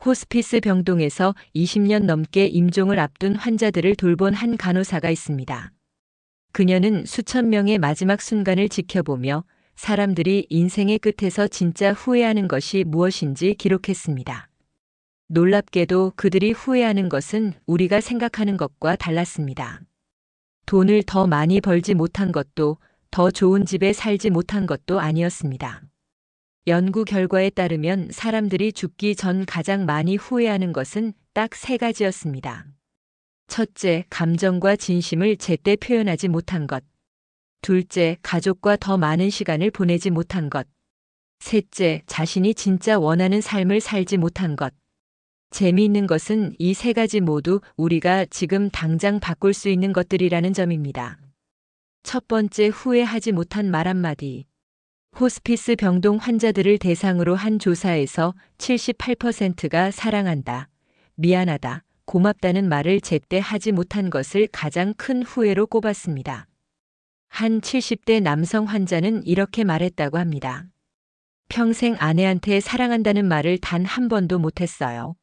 호스피스 병동에서 20년 넘게 임종을 앞둔 환자들을 돌본 한 간호사가 있습니다. 그녀는 수천 명의 마지막 순간을 지켜보며 사람들이 인생의 끝에서 진짜 후회하는 것이 무엇인지 기록했습니다. 놀랍게도 그들이 후회하는 것은 우리가 생각하는 것과 달랐습니다. 돈을 더 많이 벌지 못한 것도, 더 좋은 집에 살지 못한 것도 아니었습니다. 연구 결과에 따르면 사람들이 죽기 전 가장 많이 후회하는 것은 딱 3가지였습니다. 첫째, 감정과 진심을 제때 표현하지 못한 것. 둘째, 가족과 더 많은 시간을 보내지 못한 것. 셋째, 자신이 진짜 원하는 삶을 살지 못한 것. 재미있는 것은 이 3가지 모두 우리가 지금 당장 바꿀 수 있는 것들이라는 점입니다. 첫 번째, 후회하지 못한 말 한마디. 호스피스 병동 환자들을 대상으로 한 조사에서 78%가 사랑한다, 미안하다, 고맙다는 말을 제때 하지 못한 것을 가장 큰 후회로 꼽았습니다. 한 70대 남성 환자는 이렇게 말했다고 합니다. 평생 아내한테 사랑한다는 말을 단 한 번도 못했어요.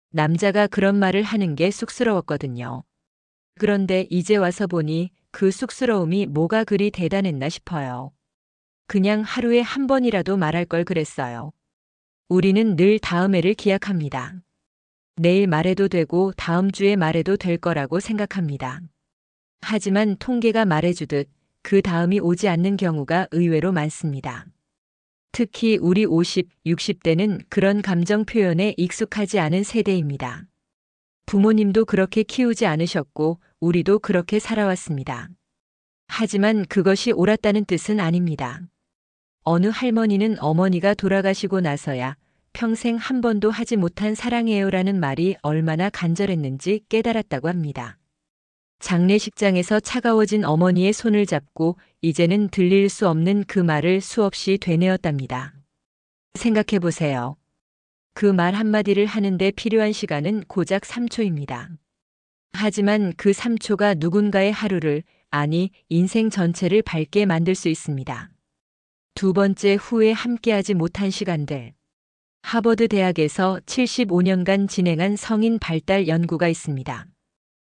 남자가 그런 말을 하는 게 쑥스러웠거든요. 그런데 이제 와서 보니 그 쑥스러움이 뭐가 그리 대단했나 싶어요. 그냥 하루에 한 번이라도 말할 걸 그랬어요. 우리는 늘 다음해를 기약합니다. 내일 말해도 되고 다음 주에 말해도 될 거라고 생각합니다. 하지만 통계가 말해주듯 그 다음이 오지 않는 경우가 의외로 많습니다. 특히 우리 50, 60대는 그런 감정 표현에 익숙하지 않은 세대입니다. 부모님도 그렇게 키우지 않으셨고 우리도 그렇게 살아왔습니다. 하지만 그것이 옳았다는 뜻은 아닙니다. 어느 할머니는 어머니가 돌아가시고 나서야 평생 한 번도 하지 못한 사랑해요라는 말이 얼마나 간절했는지 깨달았다고 합니다. 장례식장에서 차가워진 어머니의 손을 잡고 이제는 들릴 수 없는 그 말을 수없이 되뇌었답니다. 생각해 보세요. 그 말 한마디를 하는데 필요한 시간은 고작 3초입니다. 하지만 그 3초가 누군가의 하루를, 아니 인생 전체를 밝게 만들 수 있습니다. 두 번째, 후에 함께하지 못한 시간들. 하버드 대학에서 75년간 진행한 성인 발달 연구가 있습니다.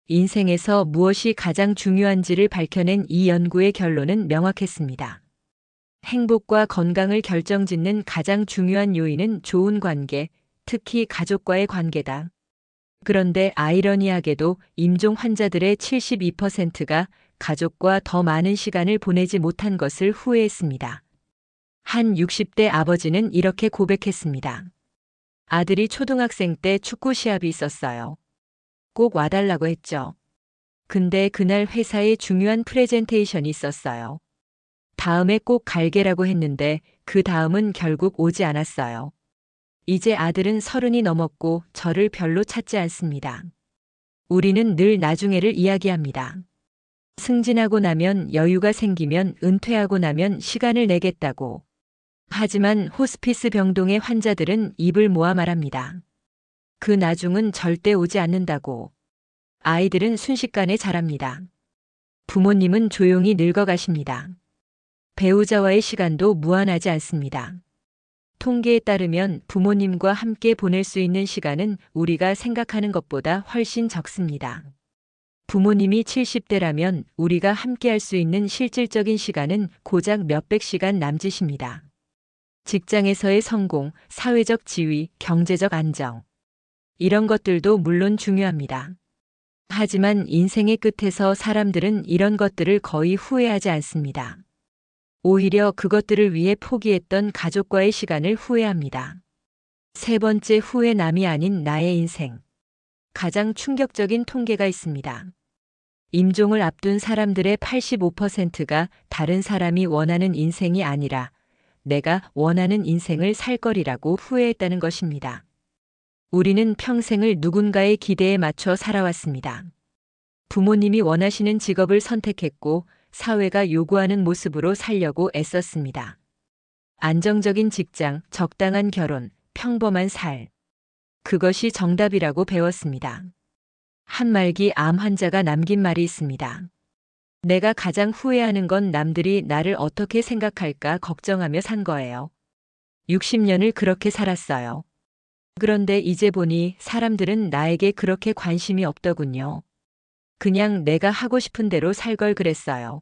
인생에서 무엇이 가장 중요한지를 밝혀낸 이 연구의 결론은 명확했습니다. 행복과 건강을 결정짓는 가장 중요한 요인은 좋은 관계, 특히 가족과의 관계다. 그런데 아이러니하게도 임종 환자들의 72%가 가족과 더 많은 시간을 보내지 못한 것을 후회했습니다. 한 60대 아버지는 이렇게 고백했습니다. 아들이 초등학생 때 축구 시합이 있었어요. 꼭 와달라고 했죠. 근데 그날 회사에 중요한 프레젠테이션이 있었어요. 다음에 꼭 갈게라고 했는데 그 다음은 결국 오지 않았어요. 이제 아들은 30이 넘었고 저를 별로 찾지 않습니다. 우리는 늘 나중에를 이야기합니다. 승진하고 나면, 여유가 생기면, 은퇴하고 나면 시간을 내겠다고. 하지만 호스피스 병동의 환자들은 입을 모아 말합니다. 그 나중은 절대 오지 않는다고. 아이들은 순식간에 자랍니다. 부모님은 조용히 늙어가십니다. 배우자와의 시간도 무한하지 않습니다. 통계에 따르면 부모님과 함께 보낼 수 있는 시간은 우리가 생각하는 것보다 훨씬 적습니다. 부모님이 70대라면 우리가 함께 할 수 있는 실질적인 시간은 고작 몇백 시간 남짓입니다. 직장에서의 성공, 사회적 지위, 경제적 안정. 이런 것들도 물론 중요합니다. 하지만 인생의 끝에서 사람들은 이런 것들을 거의 후회하지 않습니다. 오히려 그것들을 위해 포기했던 가족과의 시간을 후회합니다. 세 번째, 후회 남이 아닌 나의 인생. 가장 충격적인 통계가 있습니다. 임종을 앞둔 사람들의 85%가 다른 사람이 원하는 인생이 아니라 내가 원하는 인생을 살 거리라고 후회했다는 것입니다. 우리는 평생을 누군가의 기대에 맞춰 살아왔습니다. 부모님이 원하시는 직업을 선택했고 사회가 요구하는 모습으로 살려고 애썼습니다. 안정적인 직장, 적당한 결혼, 평범한 삶. 그것이 정답이라고 배웠습니다. 한말기 암 환자가 남긴 말이 있습니다. 내가 가장 후회하는 건 남들이 나를 어떻게 생각할까 걱정하며 산 거예요. 60년을 그렇게 살았어요. 그런데 이제 보니 사람들은 나에게 그렇게 관심이 없더군요. 그냥 내가 하고 싶은 대로 살 걸 그랬어요.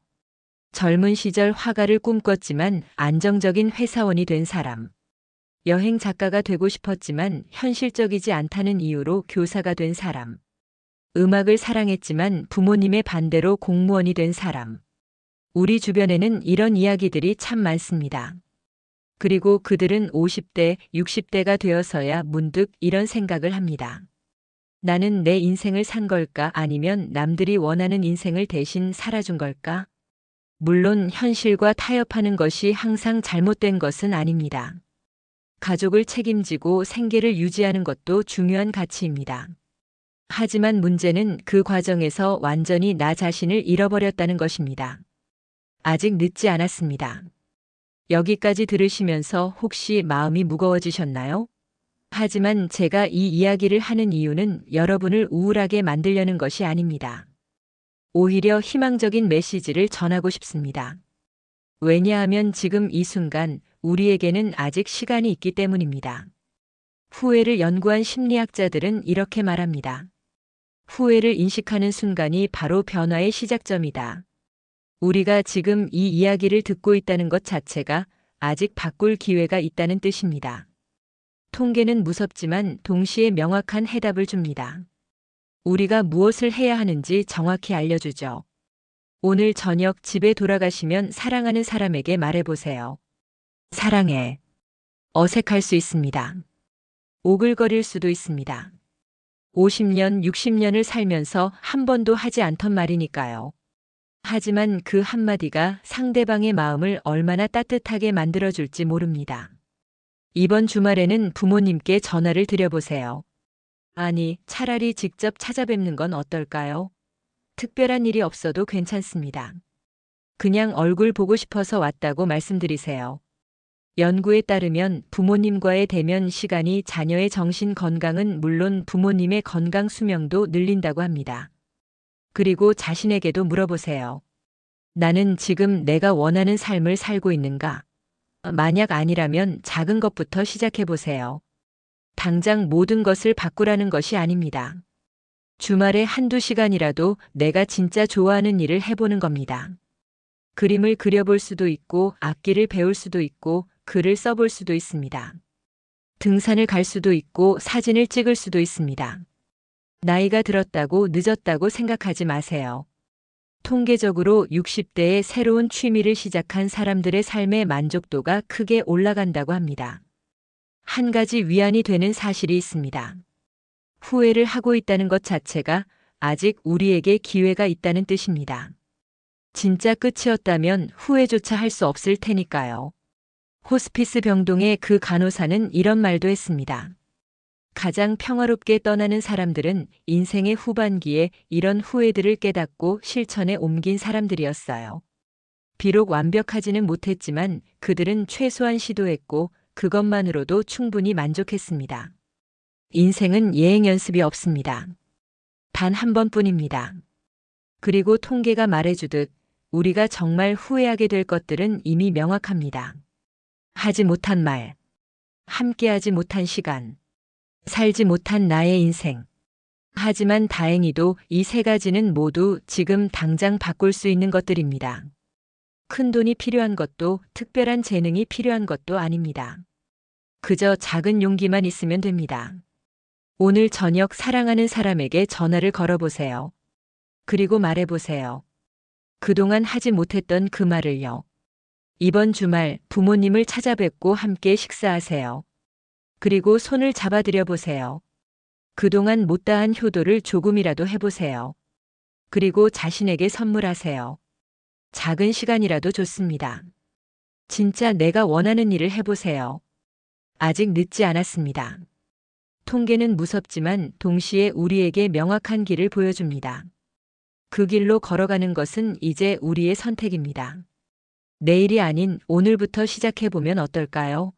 젊은 시절 화가를 꿈꿨지만 안정적인 회사원이 된 사람. 여행 작가가 되고 싶었지만 현실적이지 않다는 이유로 교사가 된 사람. 음악을 사랑했지만 부모님의 반대로 공무원이 된 사람. 우리 주변에는 이런 이야기들이 참 많습니다. 그리고 그들은 50대, 60대가 되어서야 문득 이런 생각을 합니다. 나는 내 인생을 산 걸까 아니면 남들이 원하는 인생을 대신 살아준 걸까? 물론 현실과 타협하는 것이 항상 잘못된 것은 아닙니다. 가족을 책임지고 생계를 유지하는 것도 중요한 가치입니다. 하지만 문제는 그 과정에서 완전히 나 자신을 잃어버렸다는 것입니다. 아직 늦지 않았습니다. 여기까지 들으시면서 혹시 마음이 무거워지셨나요? 하지만 제가 이 이야기를 하는 이유는 여러분을 우울하게 만들려는 것이 아닙니다. 오히려 희망적인 메시지를 전하고 싶습니다. 왜냐하면 지금 이 순간 우리에게는 아직 시간이 있기 때문입니다. 후회를 연구한 심리학자들은 이렇게 말합니다. 후회를 인식하는 순간이 바로 변화의 시작점이다. 우리가 지금 이 이야기를 듣고 있다는 것 자체가 아직 바꿀 기회가 있다는 뜻입니다. 통계는 무섭지만 동시에 명확한 해답을 줍니다. 우리가 무엇을 해야 하는지 정확히 알려주죠. 오늘 저녁 집에 돌아가시면 사랑하는 사람에게 말해보세요. 사랑해. 어색할 수 있습니다. 오글거릴 수도 있습니다. 50년, 60년을 살면서 한 번도 하지 않던 말이니까요. 하지만 그 한마디가 상대방의 마음을 얼마나 따뜻하게 만들어줄지 모릅니다. 이번 주말에는 부모님께 전화를 드려보세요. 아니, 차라리 직접 찾아뵙는 건 어떨까요? 특별한 일이 없어도 괜찮습니다. 그냥 얼굴 보고 싶어서 왔다고 말씀드리세요. 연구에 따르면 부모님과의 대면 시간이 자녀의 정신 건강은 물론 부모님의 건강 수명도 늘린다고 합니다. 그리고 자신에게도 물어보세요. 나는 지금 내가 원하는 삶을 살고 있는가? 만약 아니라면 작은 것부터 시작해보세요. 당장 모든 것을 바꾸라는 것이 아닙니다. 주말에 한두 시간이라도 내가 진짜 좋아하는 일을 해보는 겁니다. 그림을 그려볼 수도 있고, 악기를 배울 수도 있고, 글을 써볼 수도 있습니다. 등산을 갈 수도 있고, 사진을 찍을 수도 있습니다. 나이가 들었다고 늦었다고 생각하지 마세요. 통계적으로 60대에 새로운 취미를 시작한 사람들의 삶의 만족도가 크게 올라간다고 합니다. 한 가지 위안이 되는 사실이 있습니다. 후회를 하고 있다는 것 자체가 아직 우리에게 기회가 있다는 뜻입니다. 진짜 끝이었다면 후회조차 할 수 없을 테니까요. 호스피스 병동의 그 간호사는 이런 말도 했습니다. 가장 평화롭게 떠나는 사람들은 인생의 후반기에 이런 후회들을 깨닫고 실천에 옮긴 사람들이었어요. 비록 완벽하지는 못했지만 그들은 최소한 시도했고 그것만으로도 충분히 만족했습니다. 인생은 예행 연습이 없습니다. 단 한 번뿐입니다. 그리고 통계가 말해주듯 우리가 정말 후회하게 될 것들은 이미 명확합니다. 하지 못한 말, 함께하지 못한 시간, 살지 못한 나의 인생. 하지만 다행히도 이 세 가지는 모두 지금 당장 바꿀 수 있는 것들입니다. 큰 돈이 필요한 것도 특별한 재능이 필요한 것도 아닙니다. 그저 작은 용기만 있으면 됩니다. 오늘 저녁 사랑하는 사람에게 전화를 걸어보세요. 그리고 말해보세요. 그동안 하지 못했던 그 말을요. 이번 주말 부모님을 찾아뵙고 함께 식사하세요. 그리고 손을 잡아드려 보세요. 그동안 못다한 효도를 조금이라도 해보세요. 그리고 자신에게 선물하세요. 작은 시간이라도 좋습니다. 진짜 내가 원하는 일을 해보세요. 아직 늦지 않았습니다. 통계는 무섭지만 동시에 우리에게 명확한 길을 보여줍니다. 그 길로 걸어가는 것은 이제 우리의 선택입니다. 내일이 아닌 오늘부터 시작해보면 어떨까요?